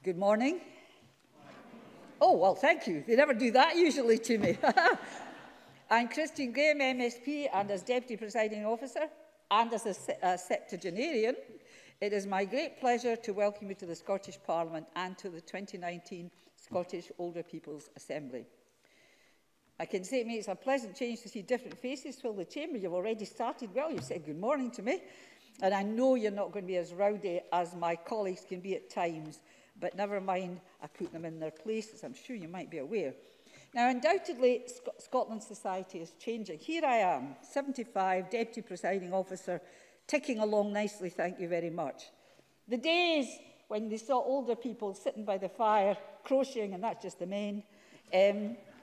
Good morning. Oh, well, thank you. They never do that usually to me. I'm Christine Graham, MSP, and as Deputy Presiding Officer, and as a septuagenarian, it is my great pleasure to welcome you to the Scottish Parliament and to the 2019 Scottish Older People's Assembly. I can say it makes a pleasant change to see different faces fill the chamber. You've already started well. You've said good morning to me. And I know you're not going to be as rowdy as my colleagues can be at times. But never mind, I put them in their places. I'm sure you might be aware. Now, undoubtedly, Scotland's society is changing. Here I am, 75, Deputy Presiding Officer, ticking along nicely, thank you very much. The days when they saw older people sitting by the fire, crocheting, and that's just the men,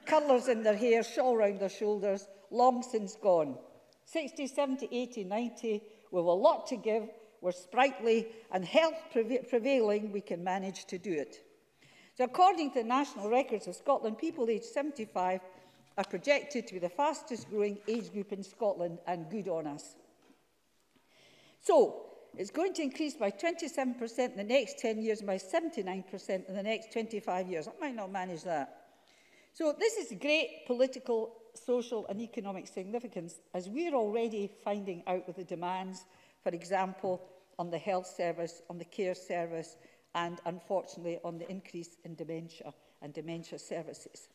colours in their hair, shawl round their shoulders, long since gone. 60, 70, 80, 90, we've a lot to give, we're sprightly, and health prevailing, we can manage to do it. So according to the National Records of Scotland, people aged 75 are projected to be the fastest growing age group in Scotland, and good on us. So it's going to increase by 27% in the next 10 years and by 79% in the next 25 years. I might not manage that. So this is great political, social and economic significance, as we're already finding out with the demands, for example, on the health service, on the care service, and unfortunately on the increase in dementia and dementia services.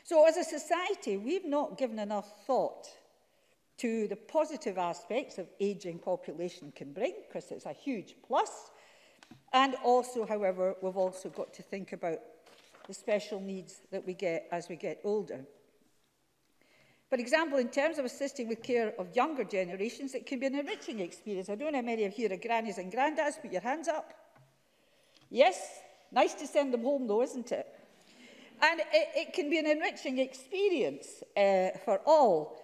So as a society, we've not given enough thought to the positive aspects of ageing population can bring, because it's a huge plus. And also, however, we've also got to think about the special needs that we get as we get older. For example, in terms of assisting with care of younger generations, it can be an enriching experience. I don't know how many of you are grannies and granddads. Put your hands up. Yes, nice to send them home though, isn't it? And it can be an enriching experience for all.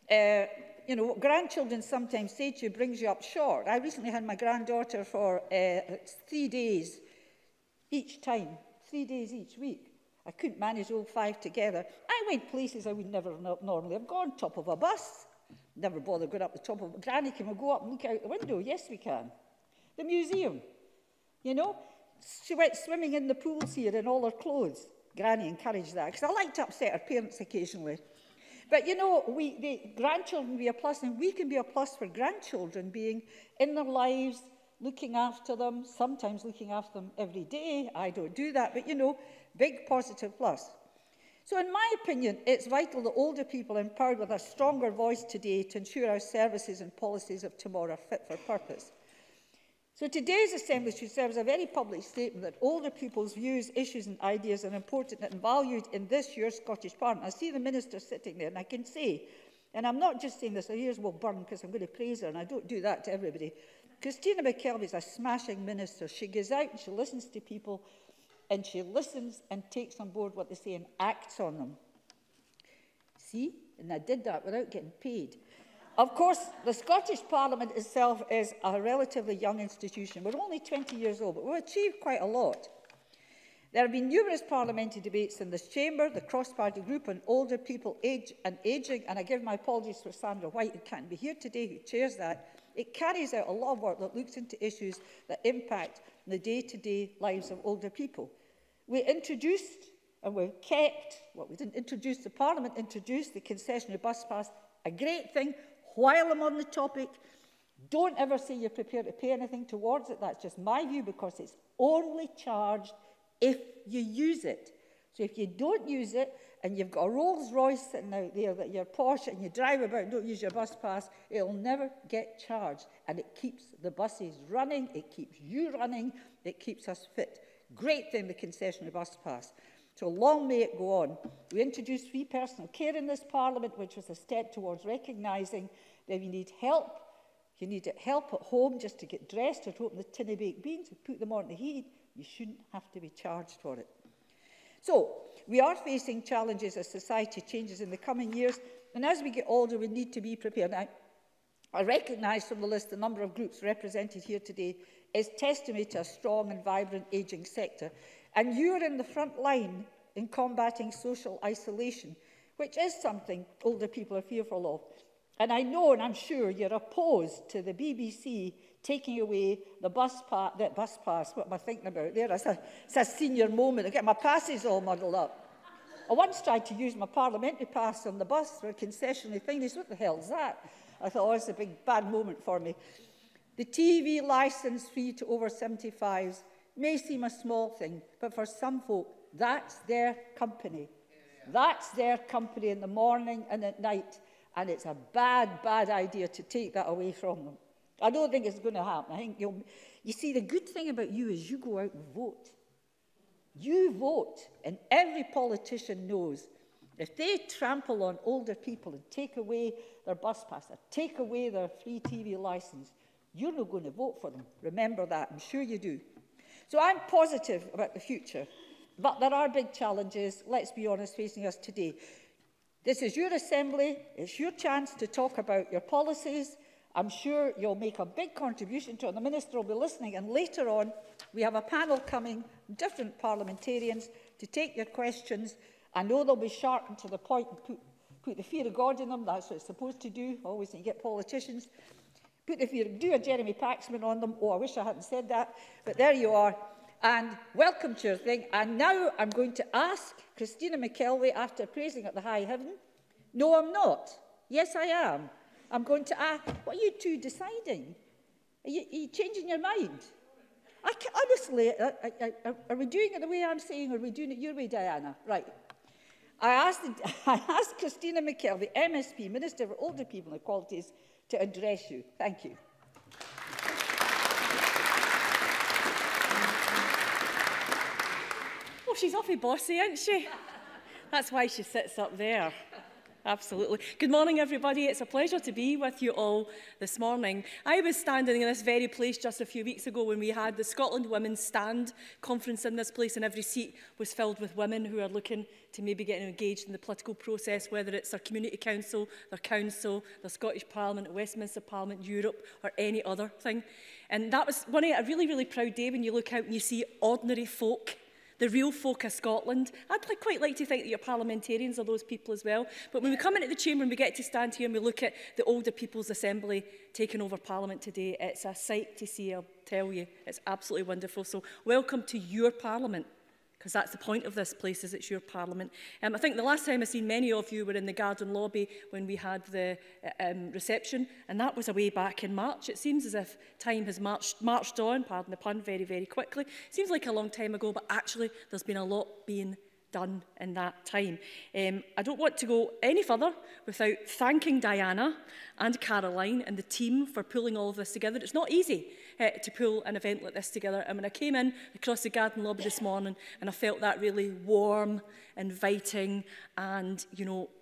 You know, what grandchildren sometimes say to you brings you up short. I recently had my granddaughter for 3 days each time. 3 days each week. I couldn't manage all 5 together. I went places I would never normally have gone. Top of a bus. Never bothered going up the top of a... Granny, can we go up and look out the window? Yes, we can. The museum. You know, she went swimming in the pools here in all her clothes. Granny encouraged that, because I like to upset her parents occasionally. But, you know, the grandchildren be a plus, and we can be a plus for grandchildren being in their lives, looking after them, sometimes looking after them every day. I don't do that, but, you know, big positive plus. So in my opinion, it's vital that older people are empowered with a stronger voice today to ensure our services and policies of tomorrow are fit for purpose. So today's Assembly should serve as a very public statement that older people's views, issues and ideas are important and valued in this year's Scottish Parliament. I see the Minister sitting there, and I can say, and I'm not just saying this, her ears will burn because I'm going to praise her, and I don't do that to everybody. Christina McKelvey is a smashing minister. She goes out and she listens to people, and she listens and takes on board what they say and acts on them. See? And I did that without getting paid. Of course, the Scottish Parliament itself is a relatively young institution. We're only 20 years old, but we've achieved quite a lot. There have been numerous parliamentary debates in this chamber, the cross-party group on older people, age and ageing, and I give my apologies for Sandra White, who can't be here today, who chairs that. It carries out a lot of work that looks into issues that impact the day-to-day lives of older people. We introduced, and we've kept, well, we didn't introduce, the Parliament introduced the concessionary bus pass, a great thing. While I'm on the topic, don't ever say you're prepared to pay anything towards it. That's just my view, because it's only charged if you use it. So if you don't use it, and you've got a Rolls Royce sitting out there that you're posh and you drive about and don't use your bus pass, it'll never get charged. And it keeps the buses running, it keeps you running, it keeps us fit. Great thing, the concessionary bus pass. So long may it go on. We introduced free personal care in this Parliament, which was a step towards recognising that if you need help at home just to get dressed or to open the tin of baked beans and put them on the heat, you shouldn't have to be charged for it. So we are facing challenges as society changes in the coming years, and as we get older, we need to be prepared. Now, I recognise from the list the number of groups represented here today is testimony to a strong and vibrant ageing sector. And you're in the front line in combating social isolation, which is something older people are fearful of. And I know, and I'm sure, you're opposed to the BBC taking away the bus pass, what am I thinking about there? It's a senior moment. I get my passes all muddled up. I once tried to use my parliamentary pass on the bus for a concessionary thing. They said, what the hell is that? I thought, oh, it's a big bad moment for me. The TV licence fee to over 75s may seem a small thing, but for some folk, that's their company. That's their company in the morning and at night. And it's a bad, bad idea to take that away from them. I don't think it's going to happen. I think you see, the good thing about you is you go out and vote. You vote, and every politician knows if they trample on older people and take away their bus pass or take away their free TV licence, you're not going to vote for them. Remember that. I'm sure you do. So I'm positive about the future. But there are big challenges, let's be honest, facing us today. This is your assembly. It's your chance to talk about your policies. I'm sure you'll make a big contribution to it. The Minister will be listening. And later on, we have a panel coming, different parliamentarians, to take your questions. I know they'll be sharp and to the point and put the fear of God in them. That's what it's supposed to do. Always when you get politicians. Put the fear, do a Jeremy Paxman on them. Oh, I wish I hadn't said that. But there you are. And welcome to your thing. And now I'm going to ask Christina McKelvey, after praising at the high heaven. No, I'm not. Yes, I am. I'm going to ask, what are you two deciding? Are you changing your mind? Honestly, are we doing it the way I'm saying, or are we doing it your way, Diana? Right. I asked Christina McKelvey, MSP, Minister for Older People and Equalities, to address you. Thank you. Oh, she's awfully bossy, isn't she? That's why she sits up there. Absolutely. Good morning, everybody. It's a pleasure to be with you all this morning. I was standing in this very place just a few weeks ago when we had the Scotland Women's Stand conference in this place, and every seat was filled with women who are looking to maybe get engaged in the political process, whether it's their community council, their Scottish Parliament, Westminster Parliament, Europe, or any other thing. And that was a really, really proud day when you look out and you see ordinary folk, the real folk of Scotland. I'd quite like to think that your parliamentarians are those people as well. But when we come into the chamber and we get to stand here and we look at the Older People's Assembly taking over Parliament today, it's a sight to see, I'll tell you. It's absolutely wonderful. So welcome to your Parliament, because that's the point of this place, is it's your Parliament. I think the last time I seen many of you were in the garden lobby when we had the reception, and that was away back in March. It seems as if time has marched on, pardon the pun, very, very quickly. Seems like a long time ago, but actually there's been a lot being done in that time. I don't want to go any further without thanking Diana and Caroline and the team for pulling all of this together. It's not easy to pull an event like this together. And when I came in across the garden lobby this morning and I felt that really warm, inviting and,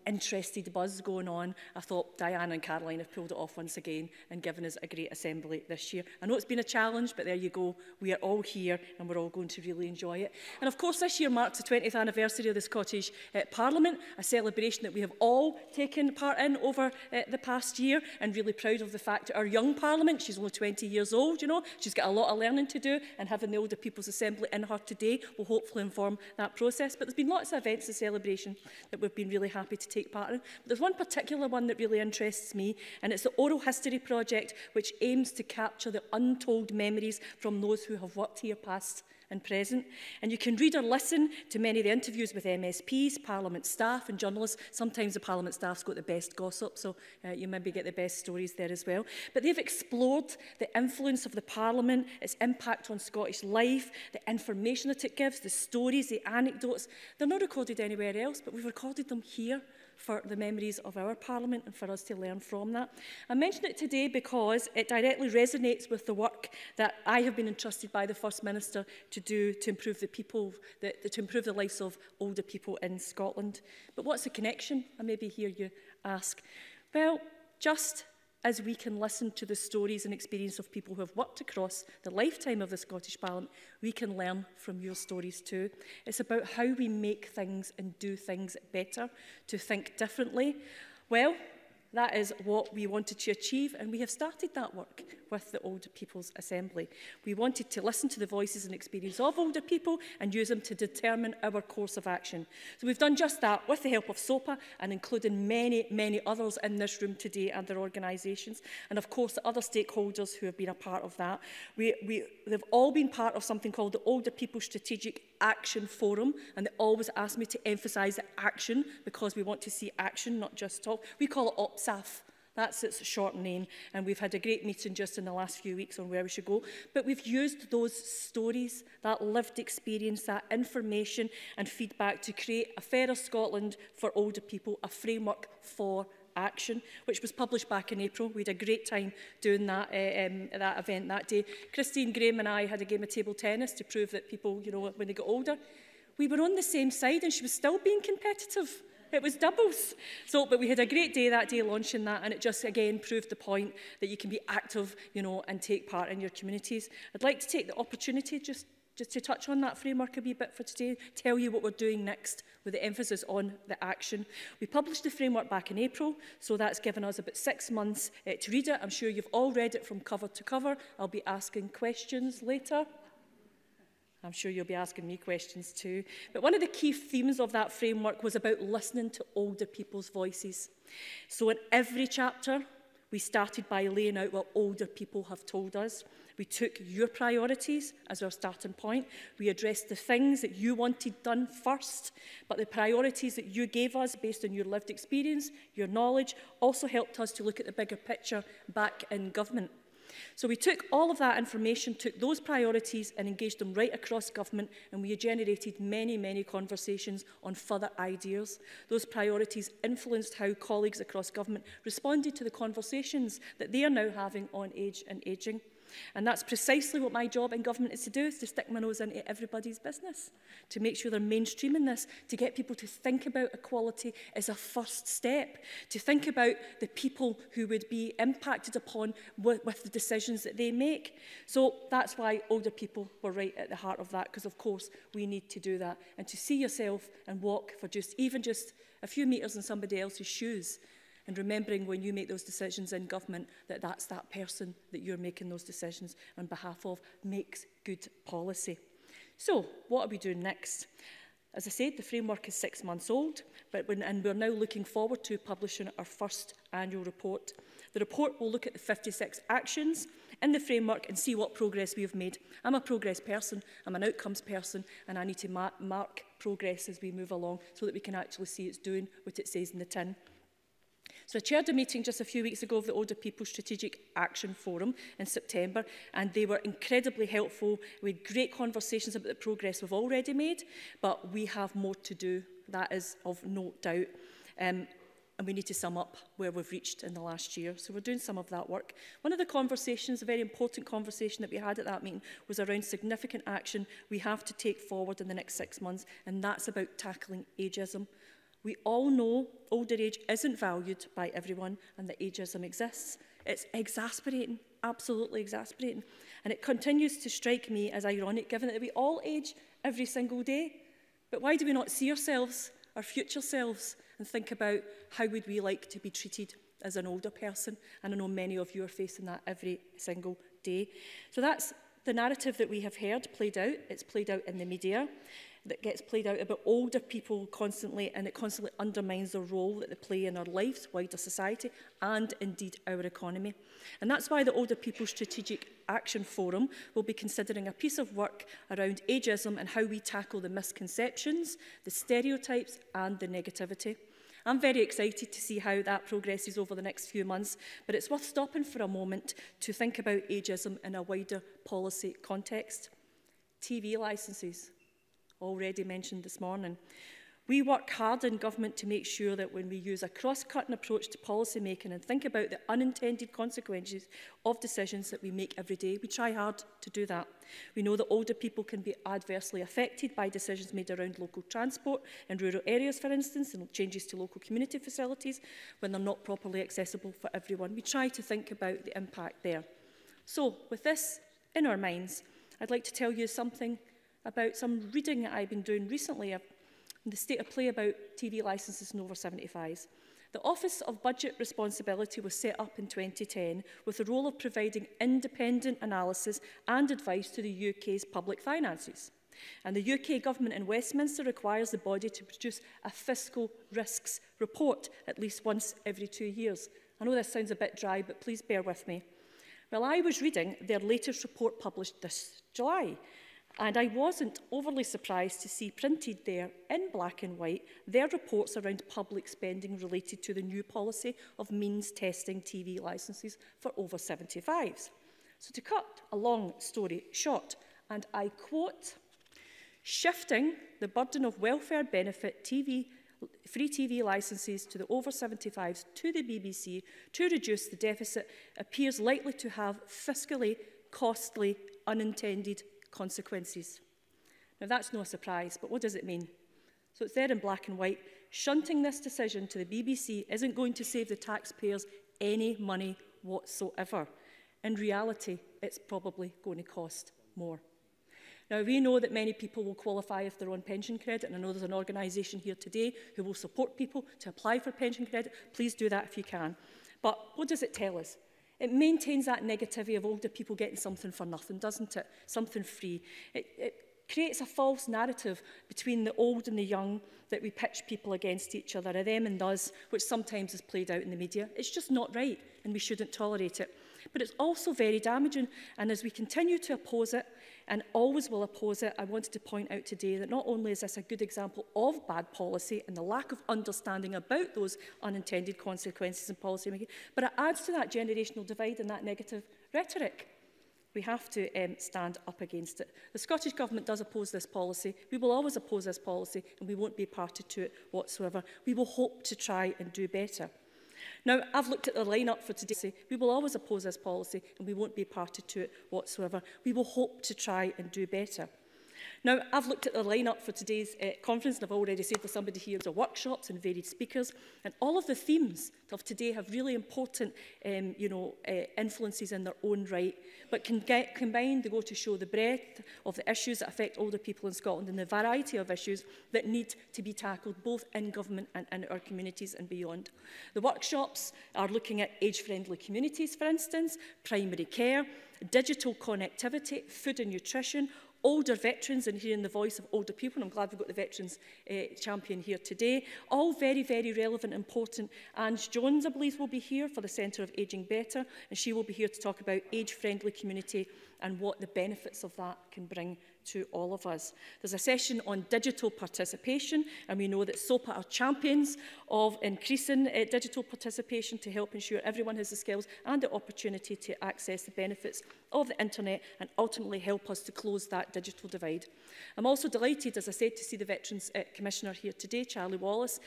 interested buzz going on, I thought Diana and Caroline have pulled it off once again and given us a great assembly this year. I know it's been a challenge, but there you go. We are all here and we're all going to really enjoy it. And of course, this year marks the 20th anniversary of the Scottish Parliament, a celebration that we have all taken part in over the past year, and really proud of the fact that our young Parliament, she's only 20 years old, she's got a lot of learning to do, and having the Older People's Assembly in her today will hopefully inform that process. But there's been lots of events of celebration that we've been really happy to take part in. But there's one particular one that really interests me, and it's the Oral History Project, which aims to capture the untold memories from those who have worked here past and present. And you can read or listen to many of the interviews with MSPs, Parliament staff and journalists. Sometimes the Parliament staff's got the best gossip, so you maybe get the best stories there as well. But they've explored the influence of the Parliament, its impact on Scottish life, the information that it gives, the stories, the anecdotes. They're not recorded anywhere else, but we've recorded them here for the memories of our Parliament and for us to learn from that. I mention it today because it directly resonates with the work that I have been entrusted by the First Minister to do to improve to improve the lives of older people in Scotland. But what's the connection? I maybe hear you ask. Well, just as we can listen to the stories and experience of people who have worked across the lifetime of the Scottish Parliament, we can learn from your stories too. It's about how we make things and do things better, to think differently. Well, That is what we wanted to achieve, and we have started that work with the Older People's Assembly. We wanted to listen to the voices and experience of older people and use them to determine our course of action. So we've done just that with the help of SOPA and including many, many others in this room today and their organisations, and of course the other stakeholders who have been a part of that. They've all been part of something called the Older People Strategic Action Forum, and they always ask me to emphasise the action because we want to see action, not just talk. We call it OPSAF. That's its short name, and we've had a great meeting just in the last few weeks on where we should go. But we've used those stories, that lived experience, that information and feedback to create a Fairer Scotland for older people, a framework for action, which was published back in April. We had a great time doing that, that event that day. Christine, Graham and I had a game of table tennis to prove that people, you know, when they get older, we were on the same side and she was still being competitive. It was doubles. But we had a great day that day launching that, and it just, again, proved the point that you can be active, you know, and take part in your communities. I'd like to take the opportunity just to touch on that framework a wee bit for today, tell you what we're doing next with the emphasis on the action. We published the framework back in April, so that's given us about 6 months to read it. I'm sure you've all read it from cover to cover. I'll be asking questions later. I'm sure you'll be asking me questions too. But one of the key themes of that framework was about listening to older people's voices. So in every chapter, we started by laying out what older people have told us. We took your priorities as our starting point. We addressed the things that you wanted done first, but the priorities that you gave us based on your lived experience, your knowledge, also helped us to look at the bigger picture back in government. So we took all of that information, took those priorities and engaged them right across government, and we generated many, many conversations on further ideas. Those priorities influenced how colleagues across government responded to the conversations that they are now having on age and ageing. And that's precisely what my job in government is to do, is to stick my nose into everybody's business, to make sure they're mainstreaming this, to get people to think about equality as a first step, to think about the people who would be impacted upon with the decisions that they make. So that's why older people were right at the heart of that, because of course we need to do that. And to see yourself and walk for even just a few metres in somebody else's shoes, and remembering when you make those decisions in government that that's that person that you're making those decisions on behalf of makes good policy. So what are we doing next? As I said, the framework is 6 months old, and we're now looking forward to publishing our first annual report. The report will look at the 56 actions in the framework and see what progress we have made. I'm a progress person, I'm an outcomes person, and I need to mark progress as we move along so that we can actually see it's doing what it says in the tin. So I chaired a meeting just a few weeks ago of the Older People Strategic Action Forum in September, and they were incredibly helpful. We had great conversations about the progress we've already made, but we have more to do. That is of no doubt. And we need to sum up where we've reached in the last year. So we're doing some of that work. One of the conversations, a very important conversation that we had at that meeting, was around significant action we have to take forward in the next 6 months, and that's about tackling ageism. We all know older age isn't valued by everyone and that ageism exists. It's exasperating, absolutely exasperating. And it continues to strike me as ironic, given that we all age every single day. But why do we not see ourselves, our future selves, and think about how would we like to be treated as an older person? And I know many of you are facing that every single day. So that's the narrative that we have heard played out. It's played out in the media. That gets played out about older people constantly, and it constantly undermines the role that they play in our lives, wider society, and indeed our economy. And that's why the Older People Strategic Action Forum will be considering a piece of work around ageism and how we tackle the misconceptions, the stereotypes, and the negativity. I'm very excited to see how that progresses over the next few months, but it's worth stopping for a moment to think about ageism in a wider policy context. TV licences, already mentioned this morning. We work hard in government to make sure that when we use a cross-cutting approach to policy making and think about the unintended consequences of decisions that we make every day, we try hard to do that. We know that older people can be adversely affected by decisions made around local transport in rural areas, for instance, and changes to local community facilities when they're not properly accessible for everyone. We try to think about the impact there. So, with this in our minds, I'd like to tell you something about some reading that I've been doing recently, the state of play about TV licences and over 75s. The Office of Budget Responsibility was set up in 2010 with the role of providing independent analysis and advice to the UK's public finances. And the UK Government in Westminster requires the body to produce a fiscal risks report at least once every 2 years. I know this sounds a bit dry, but please bear with me. Well, I was reading their latest report published this July, and I wasn't overly surprised to see printed there in black and white their reports around public spending related to the new policy of means testing TV licences for over 75s. So to cut a long story short, and I quote, shifting the burden of welfare benefit free TV licences to the over 75s to the BBC to reduce the deficit appears likely to have fiscally costly unintended consequences. Now that's no surprise, but what does it mean? So it's there in black and white. Shunting this decision to the BBC isn't going to save the taxpayers any money whatsoever. In reality, it's probably going to cost more. Now, we know that many people will qualify if they're on pension credit, and I know there's an organisation here today who will support people to apply for pension credit. Please do that if you can. But what does it tell us? It maintains that negativity of older people getting something for nothing, doesn't it? Something free. It creates a false narrative between the old and the young that we pitch people against each other, a them and us, which sometimes is played out in the media. It's just not right, and we shouldn't tolerate it. But it's also very damaging, and as we continue to oppose it, and always will oppose it, I wanted to point out today that not only is this a good example of bad policy and the lack of understanding about those unintended consequences in policy making, but it adds to that generational divide and that negative rhetoric. We have to stand up against it. The Scottish Government does oppose this policy. We will always oppose this policy, and we won't be a party to it whatsoever. We will hope to try and do better. Now, I've looked at the line-up for today. We will always oppose this policy, and we won't be a party to it whatsoever. We will hope to try and do better. Now, I've looked at the line-up for today's conference, and I've already said to somebody here, there are workshops and varied speakers, and all of the themes of today have really important influences in their own right, but combined they go to show the breadth of the issues that affect older people in Scotland and the variety of issues that need to be tackled both in government and in our communities and beyond. The workshops are looking at age-friendly communities, for instance, primary care, digital connectivity, food and nutrition, older veterans and hearing the voice of older people. And I'm glad we've got the Veterans Champion here today. All very, very relevant and important. Ange Jones, I believe, will be here for the Centre of Ageing Better, and she will be here to talk about age-friendly community and what the benefits of that can bring to all of us. There's a session on digital participation, and we know that SOPA are champions of increasing digital participation to help ensure everyone has the skills and the opportunity to access the benefits of the internet and ultimately help us to close that digital divide. I'm also delighted, as I said, to see the Veterans Commissioner here today, Charley Wallace.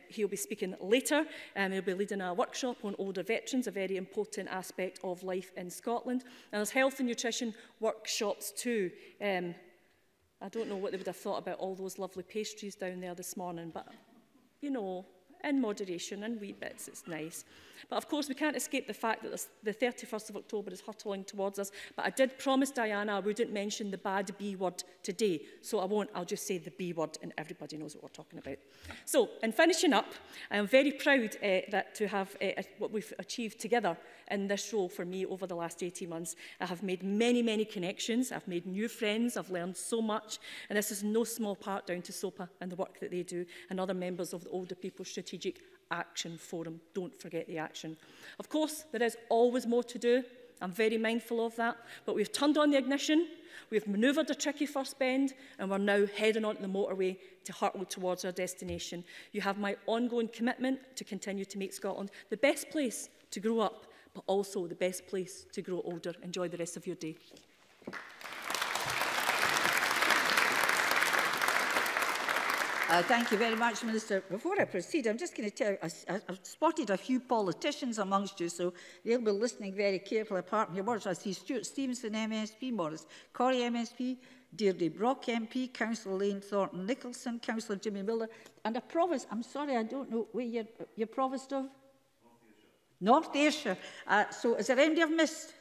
He'll be speaking later. He'll be leading a workshop on older veterans, a very important aspect of life in Scotland. And there's health and nutrition workshops too. I don't know what they would have thought about all those lovely pastries down there this morning, but, you know, in moderation and wee bits, it's nice. But of course, we can't escape the fact that the 31st of October is hurtling towards us. But I did promise Diana I wouldn't mention the bad B word today. So I won't, I'll just say the B word and everybody knows what we're talking about. So, in finishing up, I am very proud that to have what we've achieved together in this role for me over the last 18 months. I have made many, many connections. I've made new friends. I've learned so much. And this is no small part down to SOPA and the work that they do and other members of the Older People Strategic Action Forum. Don't forget the action. Of course, there is always more to do. I'm very mindful of that. But we've turned on the ignition, we've manoeuvred a tricky first bend, and we're now heading onto the motorway to hurtle towards our destination. You have my ongoing commitment to continue to make Scotland the best place to grow up, but also the best place to grow older. Enjoy the rest of your day. Thank you very much, Minister. Before I proceed, I'm just going to tell you, I've spotted a few politicians amongst you, so they'll be listening very carefully. Apart from your words, I see Stuart Stevenson, MSP, Maurice Corrie, MSP, Deirdre Brock, MP, Councillor Lane Thornton Nicholson, Councillor Jimmy Miller, and a provost. I'm sorry, I don't know where you're provost of? North Ayrshire. So is there anybody I've missed?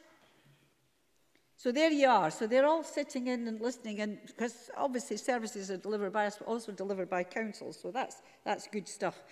So there you are. So they're all sitting in and listening, and because obviously services are delivered by us, but also delivered by council. So that's good stuff.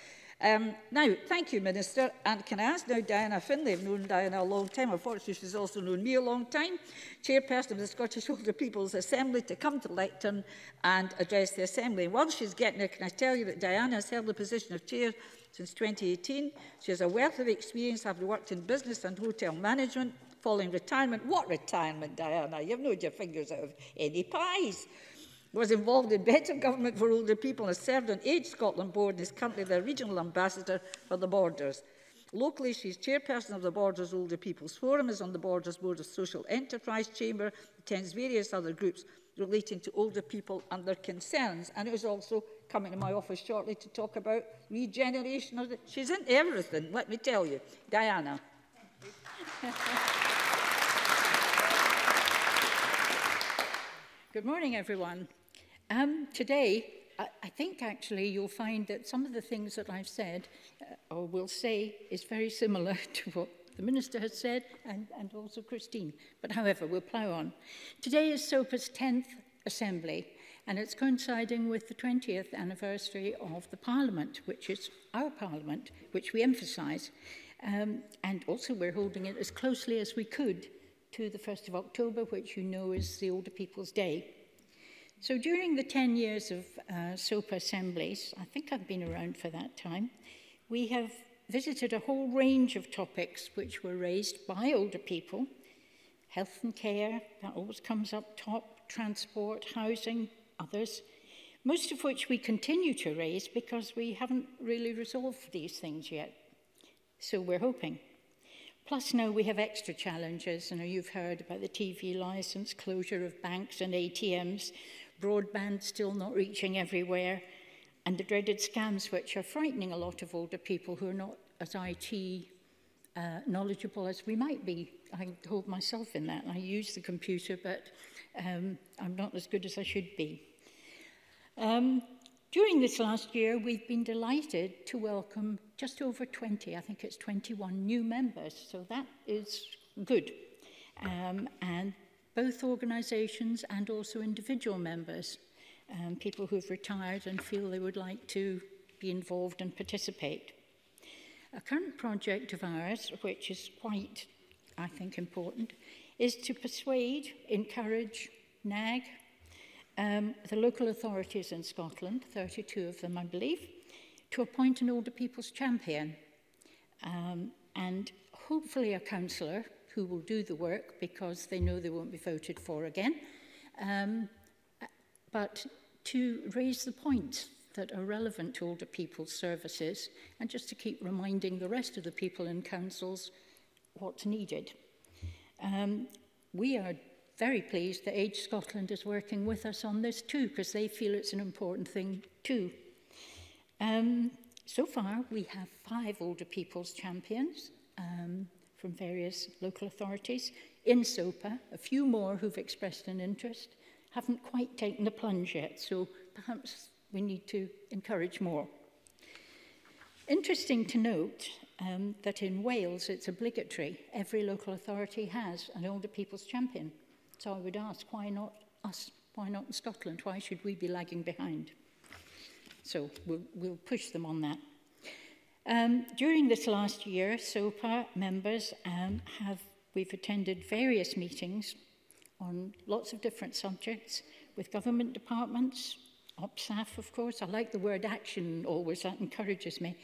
Now, thank you, Minister. And can I ask now Diana Finlay? I've known Diana a long time. Unfortunately, she's also known me a long time, Chairperson of the Scottish Older People's Assembly, to come to the lectern and address the Assembly. And while she's getting there, can I tell you that Diana has held the position of Chair since 2018. She has a wealth of experience, having worked in business and hotel management. Following retirement, what retirement, Diana? You've known your fingers out of any pies. Was involved in better government for older people and has served on Age Scotland Board and is currently the regional ambassador for the Borders. Locally, she's chairperson of the Borders Older People's Forum, is on the Borders Board of Social Enterprise Chamber, attends various other groups relating to older people and their concerns, and is also coming to my office shortly to talk about regeneration. She's into everything, let me tell you. Diana. Good morning, everyone. Today, I think actually you'll find that some of the things that I've said or will say is very similar to what the Minister has said and also Christine. But however, we'll plough on. Today is SOPA's 10th Assembly, and it's coinciding with the 20th anniversary of the Parliament, which is our Parliament, which we emphasise. And also we're holding it as closely as we could to the 1st of October, which you know is the Older People's Day. So during the 10 years of SOPA assemblies, I think I've been around for that time, we have visited a whole range of topics which were raised by older people. Health and care, that always comes up top, transport, housing, others, most of which we continue to raise because we haven't really resolved these things yet. So we're hoping. Plus now we have extra challenges. I know you've heard about the TV licence, closure of banks and ATMs, broadband still not reaching everywhere, and the dreaded scams which are frightening a lot of older people who are not as IT knowledgeable as we might be. I hold myself in that. I use the computer, but I'm not as good as I should be. During this last year, we've been delighted to welcome just over 20, I think it's 21 new members, so that is good. And both organisations and also individual members, people who've retired and feel they would like to be involved and participate. A current project of ours, which is quite, I think, important, is to persuade, encourage, nag, the local authorities in Scotland, 32 of them I believe, to appoint an older people's champion and hopefully a councillor who will do the work because they know they won't be voted for again, but to raise the points that are relevant to older people's services and just to keep reminding the rest of the people in councils what's needed. We are very pleased that Age Scotland is working with us on this too, because they feel it's an important thing too. So far, we have 5 older people's champions from various local authorities in SOPA, a few more who've expressed an interest, haven't quite taken the plunge yet, so perhaps we need to encourage more. Interesting to note that in Wales, it's obligatory. Every local authority has an older people's champion. So I would ask, why not us? Why not in Scotland? Why should we be lagging behind? So we'll push them on that. During this last year, SOPA members we've attended various meetings on lots of different subjects with government departments, OPSAF, of course. I like the word action always, that encourages me,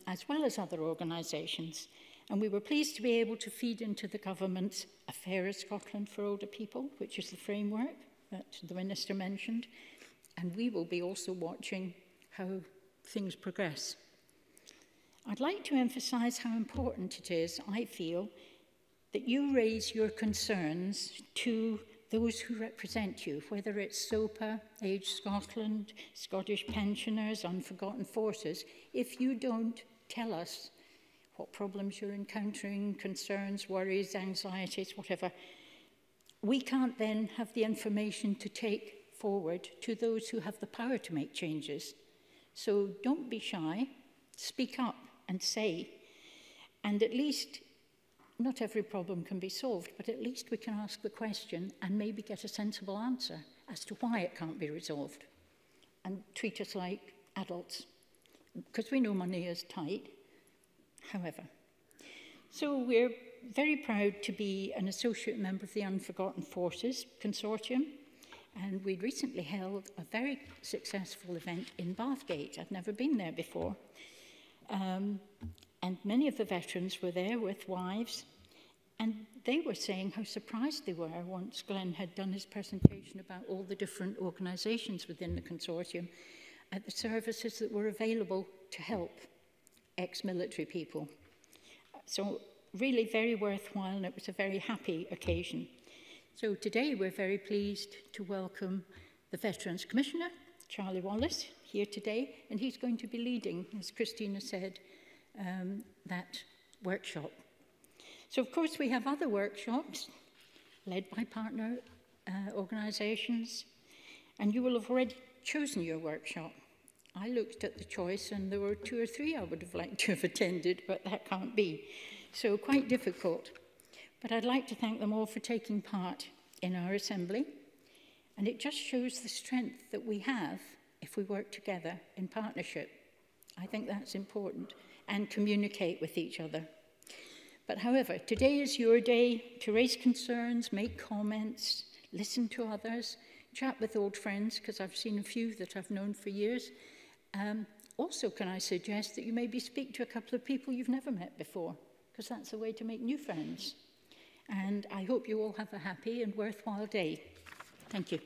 as well as other organisations. And we were pleased to be able to feed into the government's A Fairer Scotland for Older People, which is the framework that the Minister mentioned. And we will be also watching how things progress. I'd like to emphasise how important it is, I feel, that you raise your concerns to those who represent you, whether it's SOPA, Age Scotland, Scottish Pensioners, Unforgotten Forces. If you don't tell us what problems you're encountering, concerns, worries, anxieties, whatever, we can't then have the information to take forward to those who have the power to make changes. So don't be shy, speak up and say, and at least, not every problem can be solved, but at least we can ask the question and maybe get a sensible answer as to why it can't be resolved, and treat us like adults. because we know money is tight, however. So we're very proud to be an associate member of the Unforgotten Forces Consortium, and we recently held a very successful event in Bathgate. I'd never been there before. And many of the veterans were there with wives, and they were saying how surprised they were once Glenn had done his presentation about all the different organisations within the consortium at the services that were available to help ex-military people. So really very worthwhile, and it was a very happy occasion. So today we're very pleased to welcome the Veterans Commissioner, Charley Wallace, here today, and he's going to be leading, as Christina said, that workshop. So of course we have other workshops led by partner organisations, and you will have already chosen your workshop. I looked at the choice and there were 2 or 3 I would have liked to have attended, but that can't be. So quite difficult. But I'd like to thank them all for taking part in our assembly. And it just shows the strength that we have if we work together in partnership. I think that's important, and communicate with each other. But however, today is your day to raise concerns, make comments, listen to others, chat with old friends, because I've seen a few that I've known for years. Also, can I suggest that you maybe speak to a couple of people you've never met before, because that's a way to make new friends. And I hope you all have a happy and worthwhile day. Thank you.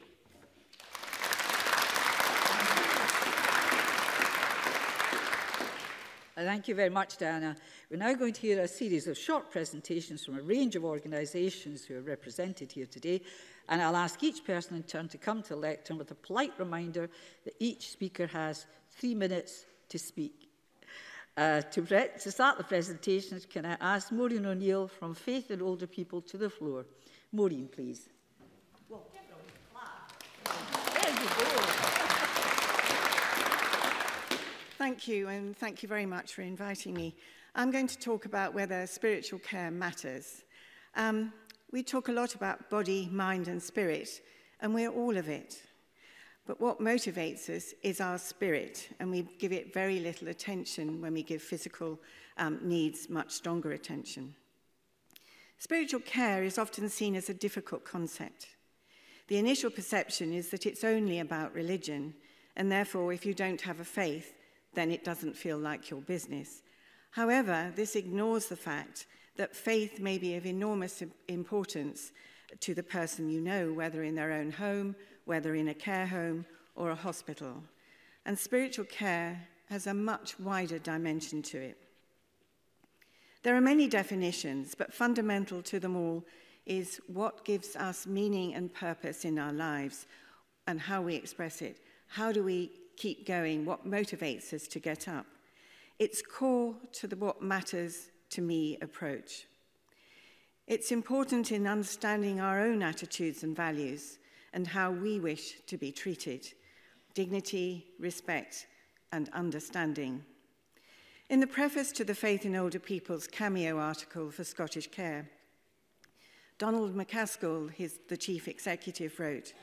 Thank you very much, Diana. We're now going to hear a series of short presentations from a range of organisations who are represented here today, and I'll ask each person in turn to come to the lectern with a polite reminder that each speaker has 3 minutes to speak. To start the presentations, can I ask Maureen O'Neill from Faith in Older People to the floor? Maureen, please. Well, give them a clap. There you go. Thank you, and thank you very much for inviting me. I'm going to talk about whether spiritual care matters. We talk a lot about body, mind, and spirit, and we're all of it. But what motivates us is our spirit, and we give it very little attention when we give physical needs much stronger attention. Spiritual care is often seen as a difficult concept. The initial perception is that it's only about religion, and therefore if you don't have a faith, then it doesn't feel like your business. However, this ignores the fact that faith may be of enormous importance to the person you know, whether in their own home, whether in a care home or a hospital. And spiritual care has a much wider dimension to it. There are many definitions, but fundamental to them all is what gives us meaning and purpose in our lives and how we express it. How do we keep going? What motivates us to get up? It's core to the what matters to me approach. It's important in understanding our own attitudes and values and how we wish to be treated. Dignity, respect, and understanding. In the preface to the Faith in Older People's cameo article for Scottish Care, Donald McCaskill, the chief executive, wrote,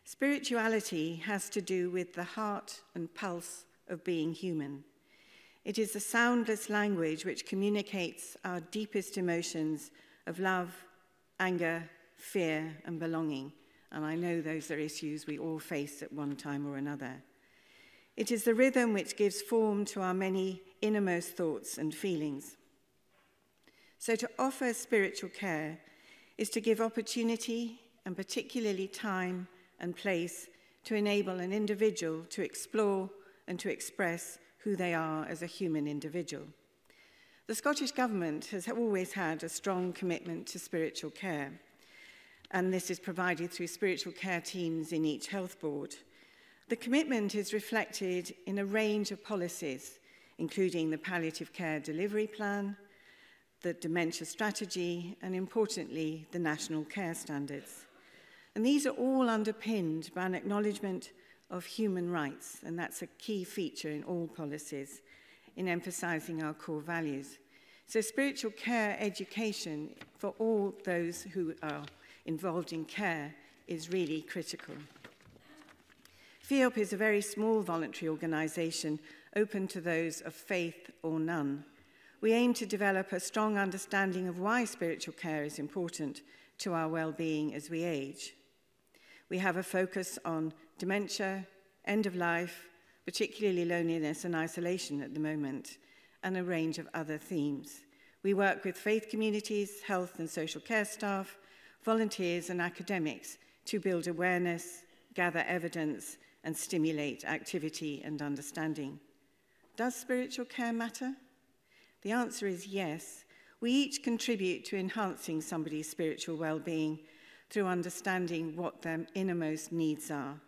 "Spirituality has to do with the heart and pulse of being human. It is a soundless language which communicates our deepest emotions of love, anger, fear, and belonging." And I know those are issues we all face at one time or another. It is the rhythm which gives form to our many innermost thoughts and feelings. So to offer spiritual care is to give opportunity, and particularly time and place, to enable an individual to explore and to express who they are as a human individual. The Scottish Government has always had a strong commitment to spiritual care, and this is provided through spiritual care teams in each health board. The commitment is reflected in a range of policies, including the Palliative Care Delivery Plan, the Dementia Strategy, and importantly, the National Care Standards. And these are all underpinned by an acknowledgement of human rights, and that's a key feature in all policies in emphasising our core values. So spiritual care education for all those who are involved in care is really critical. FEOP is a very small voluntary organisation open to those of faith or none. We aim to develop a strong understanding of why spiritual care is important to our well-being as we age. We have a focus on dementia, end of life, particularly loneliness and isolation at the moment, and a range of other themes. We work with faith communities, health and social care staff, volunteers and academics to build awareness, gather evidence, and stimulate activity and understanding. Does spiritual care matter? The answer is yes. We each contribute to enhancing somebody's spiritual well-being through understanding what their innermost needs are,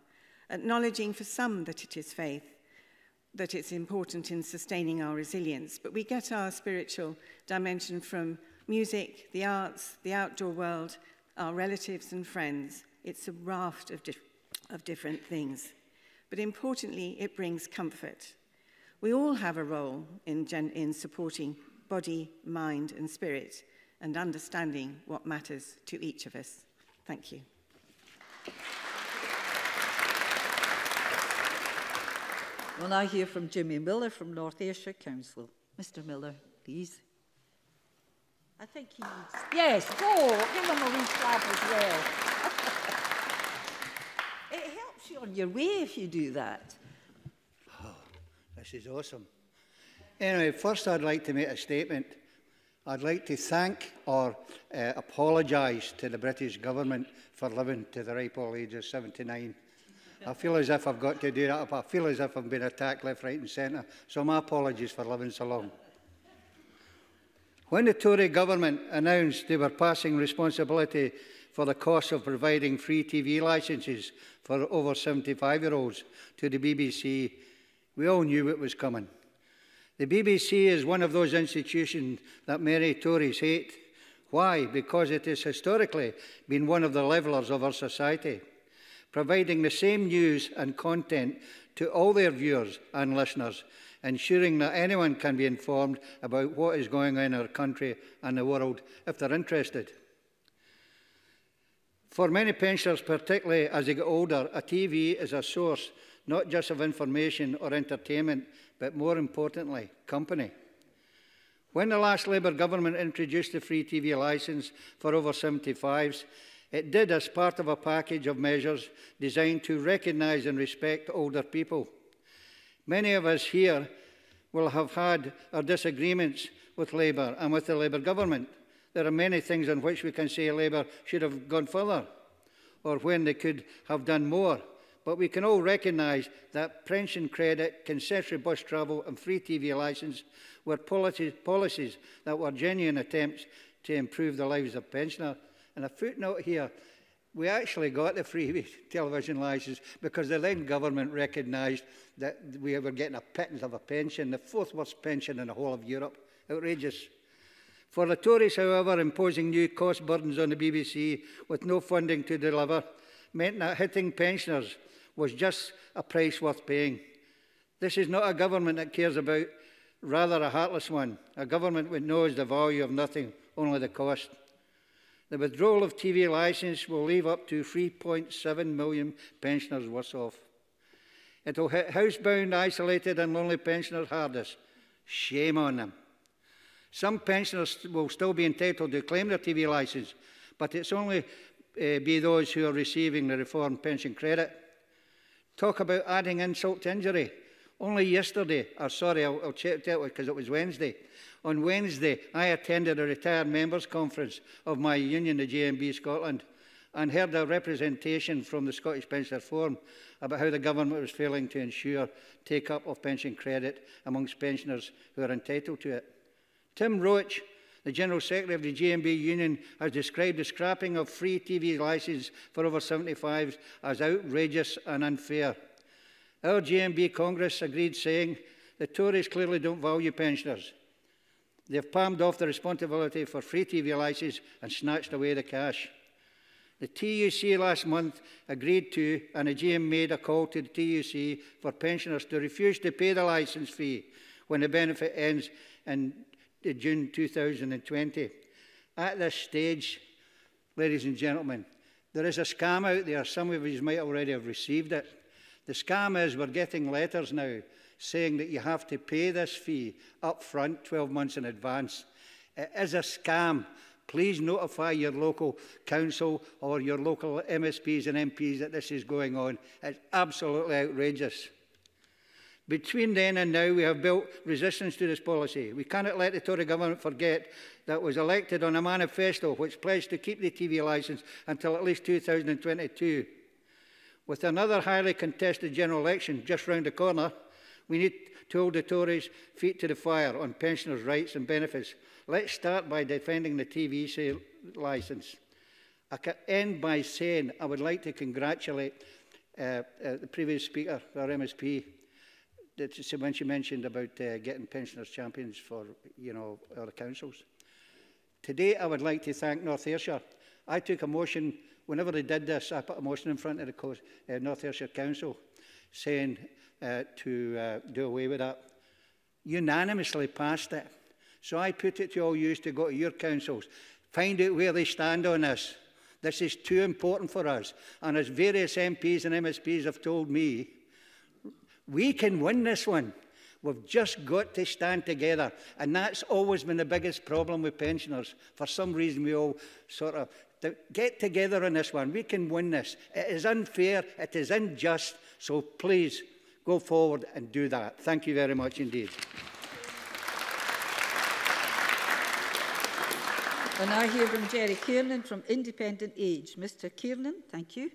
acknowledging for some that it is faith, that it's important in sustaining our resilience, but we get our spiritual dimension from music, the arts, the outdoor world, our relatives and friends. It's a raft of different things. But importantly, it brings comfort. We all have a role in supporting body, mind, and spirit, and understanding what matters to each of us. Thank you. We'll now hear from Jimmy Miller from North Ayrshire Council. Mr. Miller, please. I think he needs... Yes, go! Give him a wee clap as well. It helps you on your way if you do that. Oh, this is awesome. Anyway, first I'd like to make a statement. I'd like to thank or apologise to the British government for living to the ripe old age of 79. I feel as if I've got to do that. I feel as if I've been attacked left, right and centre. So my apologies for living so long. When the Tory government announced they were passing responsibility for the cost of providing free TV licences for over 75-year-olds to the BBC, we all knew it was coming. The BBC is one of those institutions that many Tories hate. Why? Because it has historically been one of the levellers of our society, providing the same news and content to all their viewers and listeners, ensuring that anyone can be informed about what is going on in our country and the world if they're interested. For many pensioners, particularly as they get older, a TV is a source not just of information or entertainment, but more importantly, company. When the last Labour government introduced the free TV licence for over 75s, it did as part of a package of measures designed to recognise and respect older people. Many of us here will have had our disagreements with Labour and with the Labour government. There are many things on which we can say Labour should have gone further, or when they could have done more. But we can all recognise that pension credit, concessionary bus travel and free TV licence were policies that were genuine attempts to improve the lives of pensioners. And a footnote here, we actually got the free television licence because the then government recognised that we were getting a pittance of a pension, the fourth worst pension in the whole of Europe. Outrageous. For the Tories, however, imposing new cost burdens on the BBC with no funding to deliver meant that hitting pensioners was just a price worth paying. This is not a government that cares about, rather a heartless one, a government which knows the value of nothing, only the cost. The withdrawal of TV licence will leave up to 3.7 million pensioners worse off. It will hit housebound, isolated and lonely pensioners hardest. Shame on them. Some pensioners will still be entitled to claim their TV licence, but it's only be those who are receiving the reformed pension credit. Talk about adding insult to injury. Only yesterday, I'll tell you because it was Wednesday. On Wednesday, I attended a retired members' conference of my union, the JMB Scotland, and heard a representation from the Scottish Pensioners Forum about how the government was failing to ensure take-up of pension credit amongst pensioners who are entitled to it. Tim Roach, the General Secretary of the JMB Union, has described the scrapping of free TV licence for over 75s as outrageous and unfair. Our JMB Congress agreed, saying, the Tories clearly don't value pensioners. They've palmed off the responsibility for free TV licence and snatched away the cash. The TUC last month agreed to, and the GM made a call to the TUC for pensioners to refuse to pay the licence fee when the benefit ends in June 2020. At this stage, ladies and gentlemen, there is a scam out there. Some of you might already have received it. The scam is we're getting letters now saying that you have to pay this fee up front 12 months in advance. It is a scam. Please notify your local council or your local MSPs and MPs that this is going on. It's absolutely outrageous. Between then and now, we have built resistance to this policy. We cannot let the Tory government forget that it was elected on a manifesto which pledged to keep the TV licence until at least 2022. With another highly contested general election just round the corner, we need to hold the Tories' feet to the fire on pensioners' rights and benefits. Let's start by defending the TV licence. I can end by saying I would like to congratulate the previous speaker, our MSP, when she mentioned about getting pensioners champions for, our councils. Today, I would like to thank North Ayrshire. I took a motion, whenever they did this, I put a motion in front of the North Ayrshire Council saying to do away with that. Unanimously passed it. So I put it to all you to go to your councils. Find out where they stand on this. This is too important for us. And as various MPs and MSPs have told me, we can win this one. We've just got to stand together. And that's always been the biggest problem with pensioners. For some reason, we all sort of get together on this one. We can win this. It is unfair. It is unjust. So please go forward and do that. Thank you very much indeed. And I hear from Jerry Kiernan from Independent Age. Mr. Kiernan, thank you.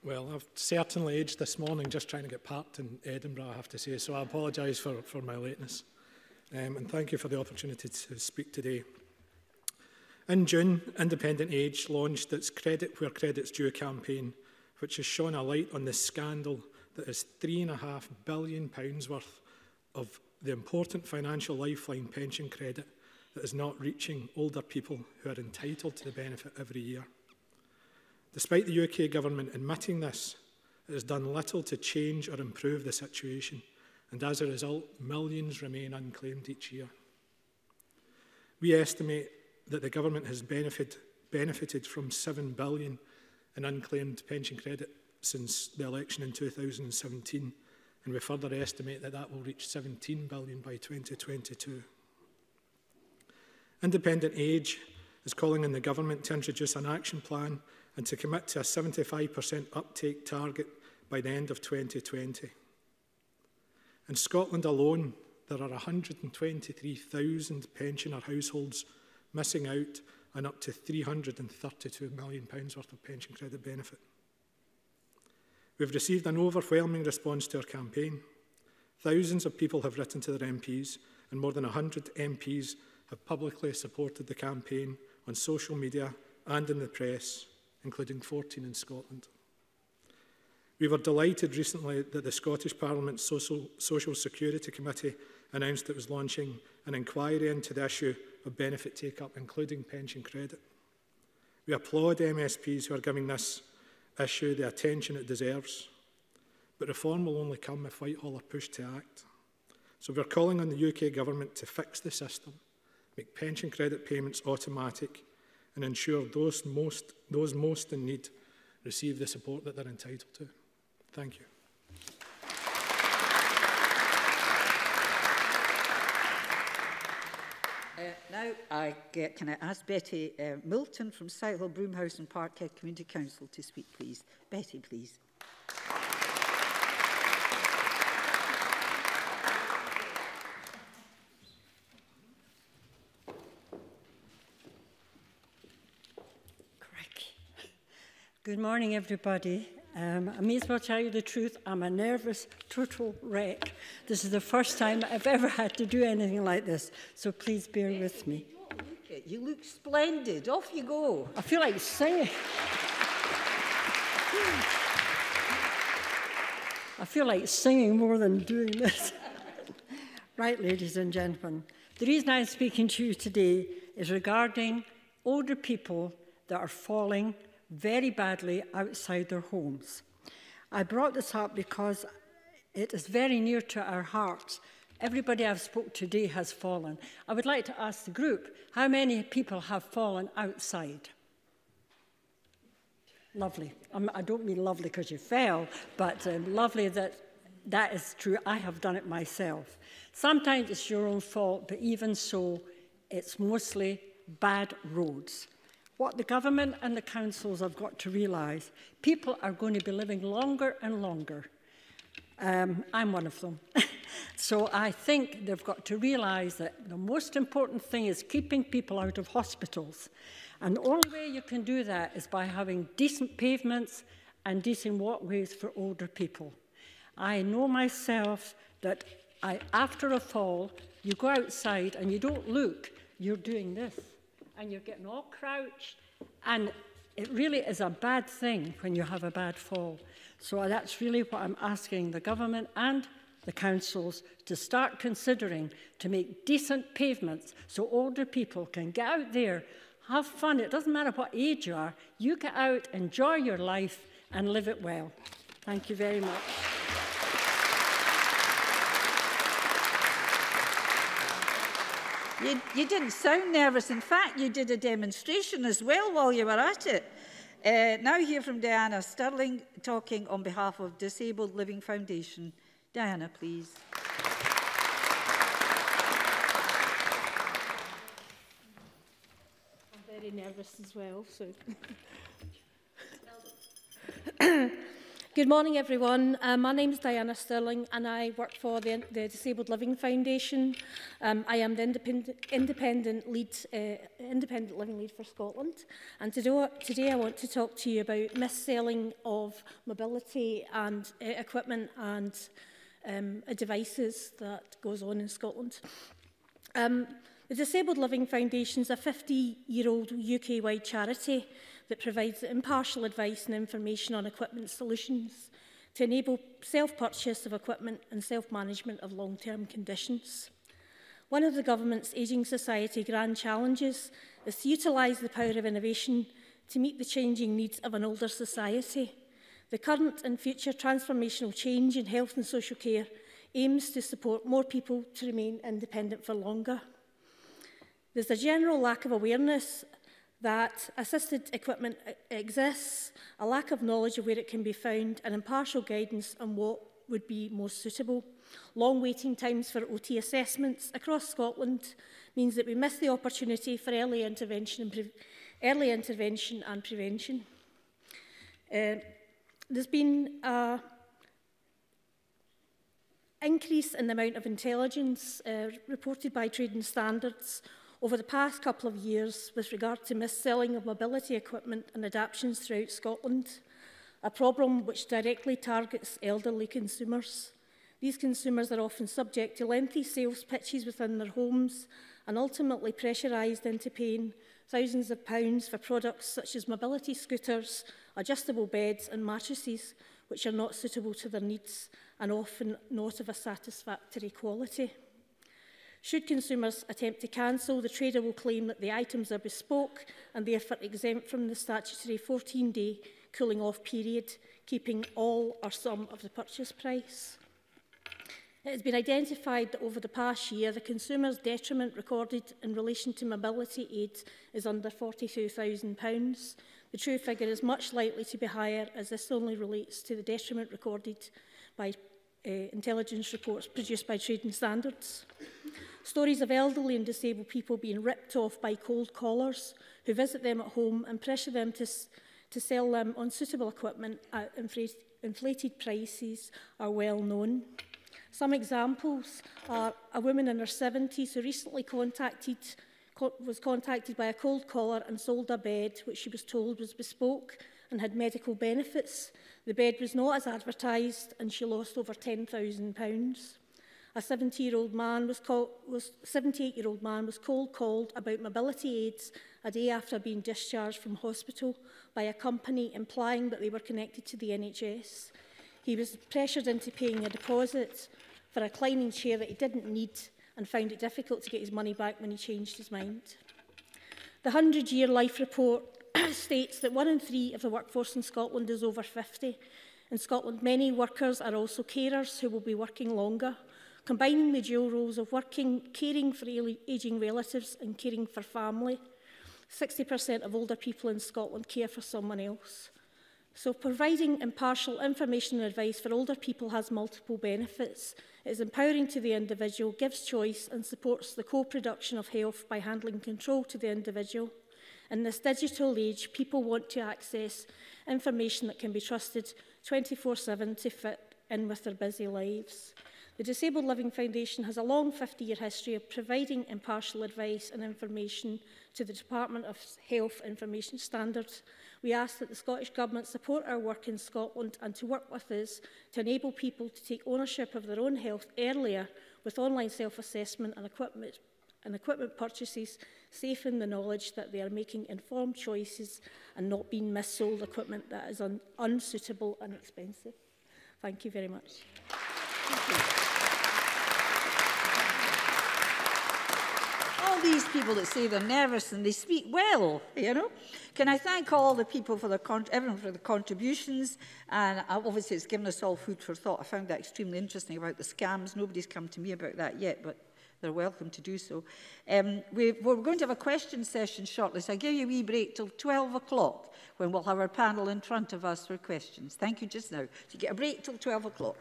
Well, I've certainly aged this morning just trying to get parked in Edinburgh, I have to say, so I apologise for my lateness. And thank you for the opportunity to speak today. In June, Independent Age launched its Credit Where Credit's Due campaign, which has shone a light on the scandal that is £3.5 billion worth of the important financial lifeline pension credit that is not reaching older people who are entitled to the benefit every year. Despite the UK government admitting this, it has done little to change or improve the situation, and as a result, millions remain unclaimed each year. We estimate that the government has benefited from £7 billion in unclaimed pension credit since the election in 2017, and we further estimate that that will reach £17 billion by 2022. Independent Age is calling on the government to introduce an action plan and to commit to a 75% uptake target by the end of 2020. In Scotland alone, there are 123,000 pensioner households missing out on up to £332 million worth of pension credit benefit. We've received an overwhelming response to our campaign. Thousands of people have written to their MPs, and more than 100 MPs have publicly supported the campaign on social media and in the press, including 14 in Scotland. We were delighted recently that the Scottish Parliament's Social Security Committee announced it was launching an inquiry into the issue of benefit take-up, including pension credit. We applaud MSPs who are giving this issue the attention it deserves, but reform will only come if Whitehall are pushed to act. So we're calling on the UK government to fix the system, make pension credit payments automatic, and ensure those most in need receive the support that they're entitled to. Thank you. Now, can I ask Betty Milton from Sighthill, Broomhouse and Parkhead Community Council to speak, please? Betty, please. Good morning, everybody. I may as well tell you the truth. I'm a nervous, total wreck. This is the first time I've ever had to do anything like this, so please bear with me. You look splendid. Off you go. I feel like singing. I feel like singing more than doing this. Right, ladies and gentlemen, the reason I'm speaking to you today is regarding older people that are falling very badly outside their homes. I brought this up because it is very near to our hearts Everybody I've spoke today has fallen. I would like to ask the group, how many people have fallen outside? Lovely. I don't mean lovely because you fell, but lovely that is true. I have done it myself. Sometimes it's your own fault, but even so, it's mostly bad roads. What the government and the councils have got to realise, people are going to be living longer and longer. I'm one of them. So I think they've got to realise that the most important thing is keeping people out of hospitals. And the only way you can do that is by having decent pavements and decent walkways for older people. I know myself that after a fall, you go outside and you don't look, you're doing this. And you're getting all crouched. And it really is a bad thing when you have a bad fall. So that's really what I'm asking the government and the councils to start considering, to make decent pavements so older people can get out there, have fun. It doesn't matter what age you are. You get out, enjoy your life, and live it well. Thank you very much. You didn't sound nervous. In fact, you did a demonstration as well while you were at it. Now hear from Diana Stirling talking on behalf of Disabled Living Foundation. Diana, please. I'm very nervous as well, so... Good morning, everyone. My name is Diana Stirling, and I work for the Disabled Living Foundation. I am the independent living lead for Scotland. And today I want to talk to you about mis-selling of mobility and equipment and devices that goes on in Scotland. The Disabled Living Foundation is a 50-year-old UK-wide charity that provides impartial advice and information on equipment solutions to enable self-purchase of equipment and self-management of long-term conditions. One of the government's Ageing Society grand challenges is to utilise the power of innovation to meet the changing needs of an older society. The current and future transformational change in health and social care aims to support more people to remain independent for longer. There's a general lack of awareness that assisted equipment exists, a lack of knowledge of where it can be found, and impartial guidance on what would be most suitable. Long waiting times for OT assessments across Scotland means that we miss the opportunity for early intervention and prevention. There's been an increase in the amount of intelligence reported by Trading Standards over the past couple of years with regard to mis-selling of mobility equipment and adaptations throughout Scotland, a problem which directly targets elderly consumers. These consumers are often subject to lengthy sales pitches within their homes and ultimately pressurised into paying thousands of pounds for products such as mobility scooters, adjustable beds and mattresses, which are not suitable to their needs and often not of a satisfactory quality. Should consumers attempt to cancel, the trader will claim that the items are bespoke and therefore exempt from the statutory 14-day cooling off period, keeping all or some of the purchase price. It has been identified that over the past year, the consumer's detriment recorded in relation to mobility aids is under £42,000. The true figure is much likely to be higher, as this only relates to the detriment recorded by intelligence reports produced by Trading Standards. Stories of elderly and disabled people being ripped off by cold callers who visit them at home and pressure them to sell them unsuitable equipment at inflated prices are well known. Some examples are a woman in her 70s who recently was contacted by a cold caller and sold a bed which she was told was bespoke and had medical benefits. The bed was not as advertised and she lost over £10,000. A 78-year-old man was cold called about mobility aids a day after being discharged from hospital by a company implying that they were connected to the NHS. He was pressured into paying a deposit for a reclining chair that he didn't need and found it difficult to get his money back when he changed his mind. The 100-year life report states that 1 in 3 of the workforce in Scotland is over 50. In Scotland, many workers are also carers who will be working longer. combining the dual roles of working, caring for ageing relatives and caring for family. 60% of older people in Scotland care for someone else. So providing impartial information and advice for older people has multiple benefits. It is empowering to the individual, gives choice and supports the co-production of health by handling control to the individual. In this digital age, people want to access information that can be trusted 24/7 to fit in with their busy lives. The Disabled Living Foundation has a long 50-year history of providing impartial advice and information to the Department of Health Information Standards. We ask that the Scottish Government support our work in Scotland and to work with us to enable people to take ownership of their own health earlier with online self-assessment and equipment purchases, safe in the knowledge that they are making informed choices and not being missold equipment that is unsuitable and expensive. Thank you very much. Thank you. All these people that say they're nervous and they speak well, you know. Can I thank all the people for everyone for the contributions, and obviously it's given us all food for thought. I found that extremely interesting about the scams. Nobody's come to me about that yet, but they're welcome to do so. We're going to have a question session shortly, so I'll give you a wee break till 12 o'clock when we'll have our panel in front of us for questions. Thank you just now. So you get a break till 12 o'clock.